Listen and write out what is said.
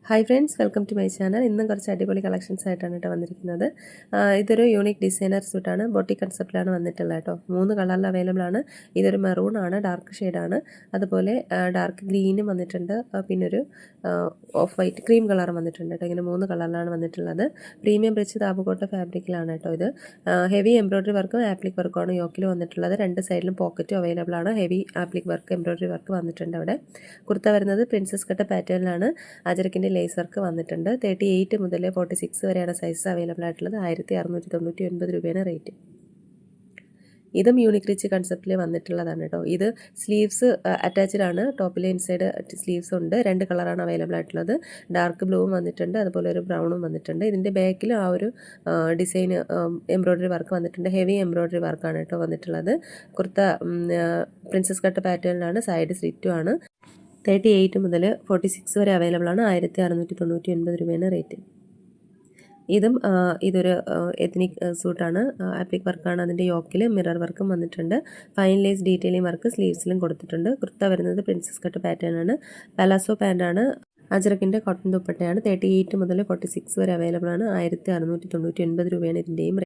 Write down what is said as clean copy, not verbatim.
Hi friends, welcome to my channel. ഇന്നും കുറച്ച് അടിപൊളി കളക്ഷൻസ് ആയിട്ടാണ് കേട്ടോ വന്നിരിക്കുന്നത്. ഇതൊരു യൂണിക് ഡിസൈനർ സ്യൂട്ടാണ്. ബോട്ടി കൺസെപ്റ്റിലാണ് വന്നിട്ടുള്ളത് കേട്ടോ. 3 കളറിൽ അവൈലബിൾ ആണ്. ഇതൊരു മെറൂൺ ആണ്, ഡാർക്ക് ഷെയ്ഡാണ്. അതുപോലെ ഡാർക്ക് ഗ്രീനും വന്നിട്ടുണ്ട്, പിന്നെ ഒരു ഓഫ് വൈറ്റ് ക്രീം കളറും വന്നിട്ടുണ്ട് കേട്ടോ. ഇങ്ങനെ 3 കളറിലാണ് വന്നിട്ടുള്ളത്. പ്രീമിയം ബ്രിച്ച് താബുകോട്ട ഫാബ്രിക്കിലാണ് കേട്ടോ ഇത്. ഹെവി എംബ്രോയ്ഡറി വർക്കും ആപ്ലിക് വർക്കുമാണ് യോക്കിൽ വന്നിട്ടുള്ളത്. 2 സൈഡിലും പോക്കറ്റും അവൈലബിൾ ആണ്. Heavy appliqué work embroidery work വന്നിട്ടുണ്ട് അവിടെ. കുർത്ത വരുന്നത് പ്രിൻസസ് കട്ട് പാറ്റേണിലാണ്. അജരക്കിൻ്റെ ലേസ് വർക്ക് വന്നിട്ടുണ്ട്. 38 മുതൽ 46 വരെയാണ് സൈസ് അവൈലബിൾ ആയിട്ടുള്ളത്. 1699 രൂപയാണ് റേറ്റ്. ഇതും യൂണിക് റിച്ച് കൺസെപ്റ്റിൽ വന്നിട്ടുള്ളതാണ് കേട്ടോ. ഇത് സ്ലീവ്സ് അറ്റാച്ച്ഡ് ആണ്. ടോപ്പിൽ ഇൻസൈഡ് സ്ലീവ്സ് ഉണ്ട്. 2 കളറാണ് അവൈലബിൾ ആയിട്ടുള്ളത്. ഡാർക്ക് ബ്ലൂവും വന്നിട്ടുണ്ട്, അതുപോലെ ഒരു ബ്രൗണും വന്നിട്ടുണ്ട്. ഇതിൻ്റെ ബാക്കിൽ ആ ഒരു ഡിസൈൻ എംബ്രോയ്ഡറി വർക്ക് വന്നിട്ടുണ്ട്. ഹെവി എംബ്രോയ്ഡറി വർക്കാണ് കേട്ടോ വന്നിട്ടുള്ളത്. കുർത്ത പ്രിൻസസ് കട്ട് പാറ്റേണിലാണ്. സൈഡ് സ്ലിറ്റും ആണ്. 38 മുതൽ 46 വരെ അവൈലബിൾ ആണ്. 1699 രൂപയാണ് റേറ്റ്. ഇതൊരു എത്നിക് സൂട്ടാണ്. ആപ്ലിക് വർക്കാണ്. അതിൻ്റെ യോക്കിൽ മിറർ വർക്കും വന്നിട്ടുണ്ട്. ഫൈൻ ലേസ് ഡീറ്റെയിലിംഗ് വർക്ക് സ്ലീവ്സിലും കൊടുത്തിട്ടുണ്ട്. കുർത്ത വരുന്നത് പ്രിൻസസ് കട്ട് പാറ്റേൺ ആണ്. പലാസോ പാൻ്റാണ്. അജറക്കിൻ്റെ കോട്ടൺ ദുപ്പട്ടയാണ്. 38 മുതൽ 46 വരെ അവൈലബിൾ ആണ്. 1699 രൂപയാണ് ഇതിൻ്റെയും